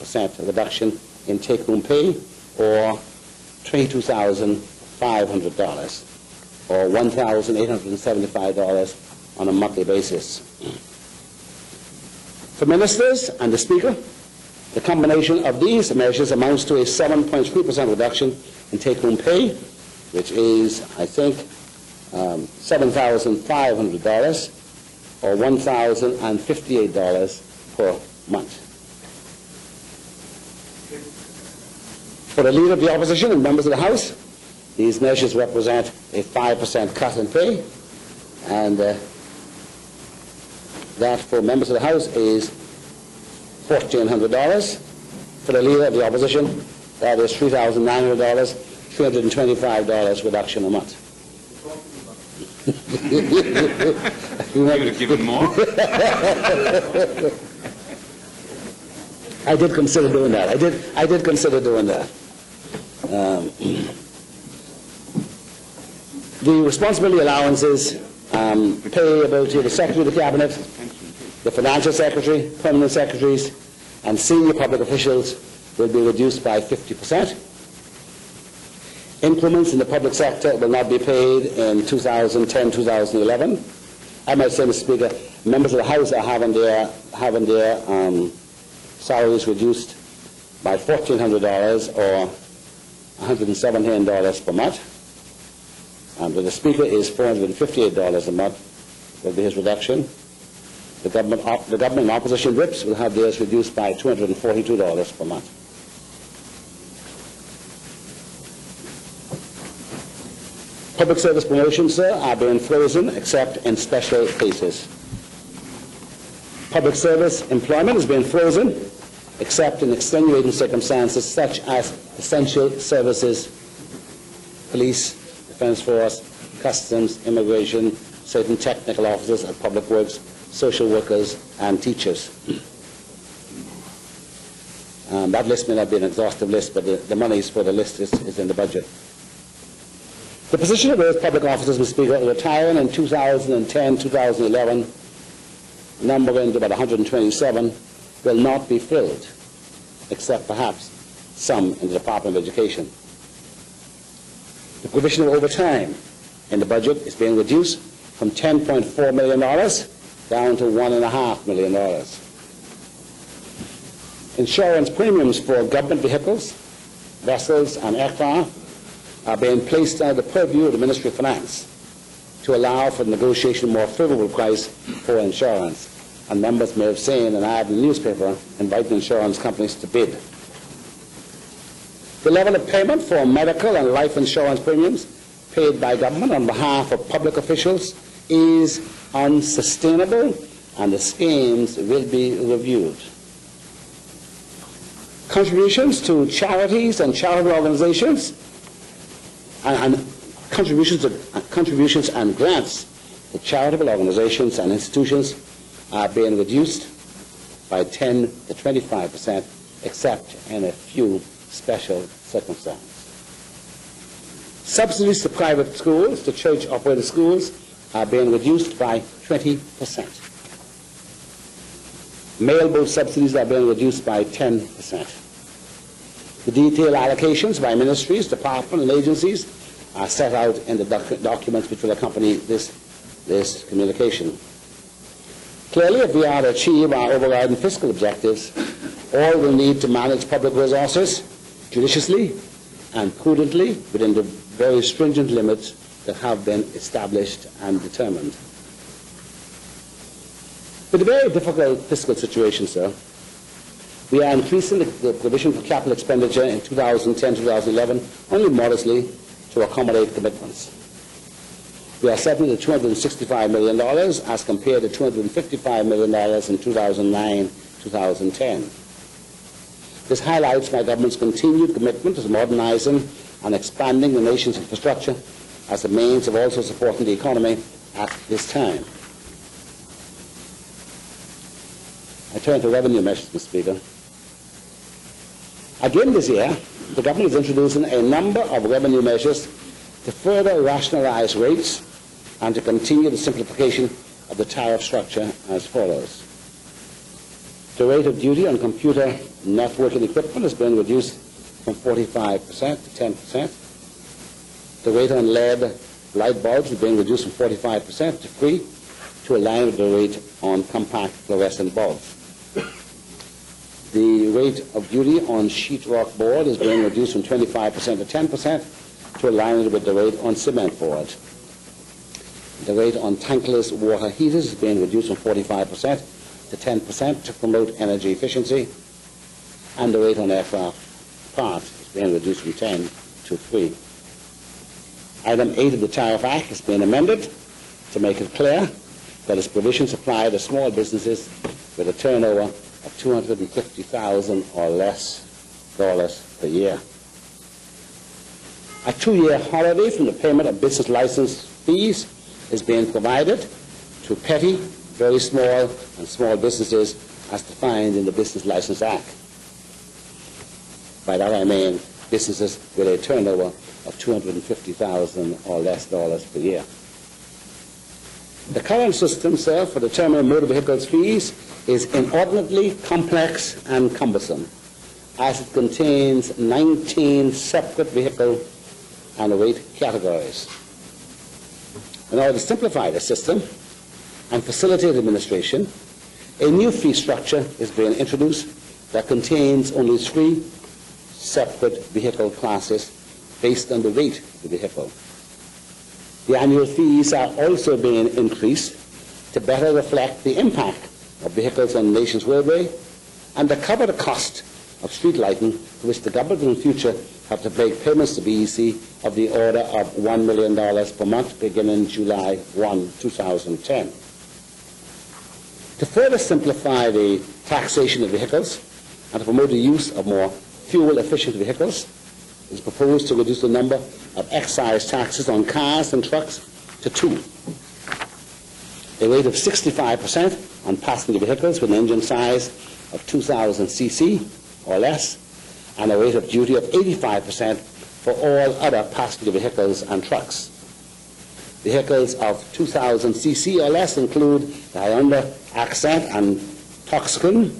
reduction in take-home pay, or $22,500, or $1,875 on a monthly basis. For ministers and the Speaker, the combination of these measures amounts to a 7.3% reduction in take-home pay, which is, I think, $7,500, or $1,058 per month. For the Leader of the Opposition and members of the House, these measures represent a 5% cut in pay, and that for members of the House is $1,400. For the Leader of the Opposition, that is $3,900, $325 reduction a month. You would have given more? I did consider doing that. I did consider doing that. The responsibility allowances payable to the Secretary of the Cabinet, the Financial Secretary, Permanent Secretaries, and senior public officials will be reduced by 50%. Increments in the public sector will not be paid in 2010-2011. I might say, Mr. Speaker, members of the House are having their salaries reduced by $1,400 or $117 per month. And the Speaker is $458 a month will be his reduction. The government and opposition whips will have theirs reduced by $242 per month. Public service promotions, sir, are being frozen except in special cases. Public service employment is being frozen except in extenuating circumstances such as essential services, police, defence force, customs, immigration, certain technical officers at public works, social workers, and teachers. That list may not be an exhaustive list, but the monies for the list is in the budget. The position of those public officers, Mr. Speaker, retiring in 2010-2011, numbering to about 127, will not be filled, except perhaps some in the Department of Education. The provision of overtime in the budget is being reduced from $10.4 million down to $1.5 million. Insurance premiums for government vehicles, vessels, and aircraft are being placed under the purview of the Ministry of Finance to allow for the negotiation of a more favorable price for insurance. And members may have seen an ad in the newspaper inviting insurance companies to bid. The level of payment for medical and life insurance premiums paid by government on behalf of public officials is unsustainable, and the schemes will be reviewed. Contributions to charities and charitable organizations and contributions and grants to charitable organizations and institutions are being reduced by 10 to 25%, except in a few special circumstances. Subsidies to private schools, to church-operated schools, are being reduced by 20%. Mail-boat subsidies are being reduced by 10%. The detailed allocations by ministries, departments, and agencies are set out in the documents which will accompany this communication. Clearly, if we are to achieve our overriding fiscal objectives, all will need to manage public resources judiciously and prudently within the very stringent limits that have been established and determined. With a very difficult fiscal situation, sir, we are increasing the provision for capital expenditure in 2010-2011 only modestly to accommodate commitments. We are setting at $265 million as compared to $255 million in 2009-2010. This highlights my government's continued commitment to modernizing and expanding the nation's infrastructure as a means of also supporting the economy at this time. I turn to revenue measures, Mr. Speaker. Again this year, the government is introducing a number of revenue measures to further rationalize rates and to continue the simplification of the tariff structure as follows. The rate of duty on computer networking equipment has been reduced from 45% to 10%. The rate on LED light bulbs has been reduced from 45% to free to align with the rate on compact fluorescent bulbs. The rate of duty on sheetrock board is being reduced from 25% to 10% to align with the rate on cement board. The rate on tankless water heaters is being reduced from 45% to 10% to promote energy efficiency, and the rate on aircraft parts is being reduced from 10 to 3. Item 8 of the Tariff Act has been amended to make it clear that its provisions apply to small businesses with a turnover of $250,000 or less per year. A 2-year holiday from the payment of business license fees is being provided to petty, very small, and small businesses as defined in the Business License Act. By that I mean businesses with a turnover of $250,000 or less per year. The current system, sir, for determining motor vehicles fees is inordinately complex and cumbersome, as it contains 19 separate vehicle and rate categories. In order to simplify the system and facilitate administration, a new fee structure is being introduced that contains only 3 separate vehicle classes based on the weight of the vehicle. The annual fees are also being increased to better reflect the impact of vehicles on the nation's roadway and to cover the cost of street lighting, for which the government in the future have to make payments to BEC of the order of $1 million per month beginning July 1, 2010. To further simplify the taxation of vehicles and to promote the use of more fuel-efficient vehicles, it is proposed to reduce the number of excise taxes on cars and trucks to 2. A rate of 65% on passenger vehicles with an engine size of 2,000 cc or less, and a rate of duty of 85% for all other passenger vehicles and trucks. Vehicles of 2,000 cc or less include the Hyundai Accent and Tucson,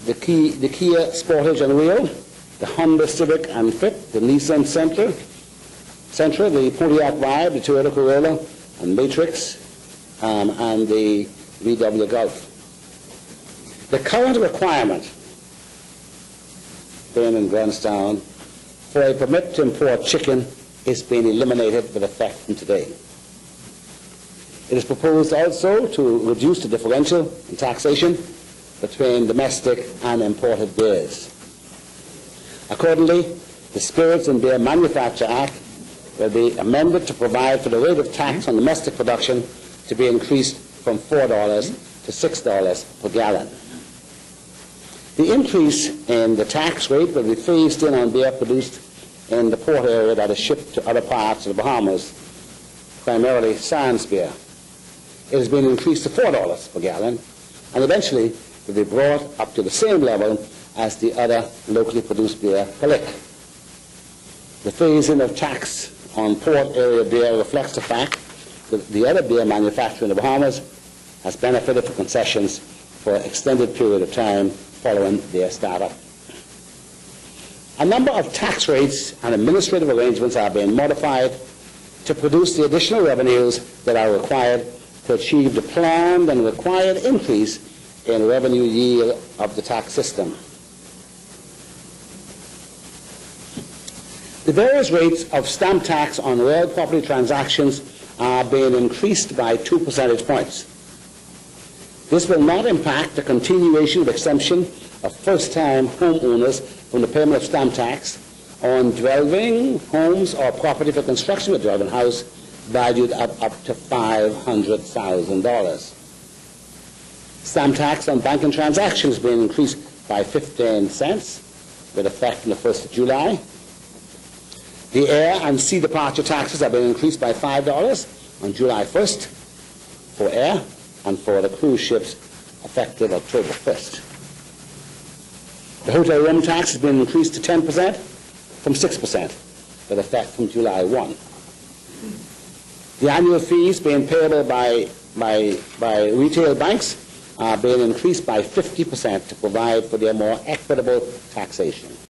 the Kia Sportage and Rio, the Honda Civic and Fit, the Nissan Sentra, the Pontiac Vibe, the Toyota Corolla and Matrix, and the VW Golf. The current requirement being in Grandstown for a permit to import chicken is being eliminated with effect from today. It is proposed also to reduce the differential in taxation between domestic and imported beers. Accordingly, the Spirits and Beer Manufacture Act will be amended to provide for the rate of tax on domestic production to be increased from $4 to $6 per gallon. The increase in the tax rate will be phased in on beer produced in the port area that is shipped to other parts of the Bahamas, primarily sans beer. It has been increased to $4 per gallon and eventually will be brought up to the same level as the other locally produced beer per lick. The phase-in of tax on port area beer reflects the fact that the other beer manufacturer in the Bahamas has benefited from concessions for an extended period of time following their startup. A number of tax rates and administrative arrangements are being modified to produce the additional revenues that are required to achieve the planned and required increase in revenue yield of the tax system. The various rates of stamp tax on real property transactions are being increased by 2 percentage points. This will not impact the continuation of exemption of first-time homeowners from the payment of stamp tax on dwelling homes or property for construction of a dwelling house valued at up to $500,000. Stamp tax on banking transactions being increased by 15 cents with effect from the 1st of July. The air and sea departure taxes have been increased by $5 on July 1st for air and for the cruise ships effective October 1st. The hotel room tax has been increased to 10% from 6% with effect from July 1. The annual fees being payable by retail banks are being increased by 50% to provide for their more equitable taxation.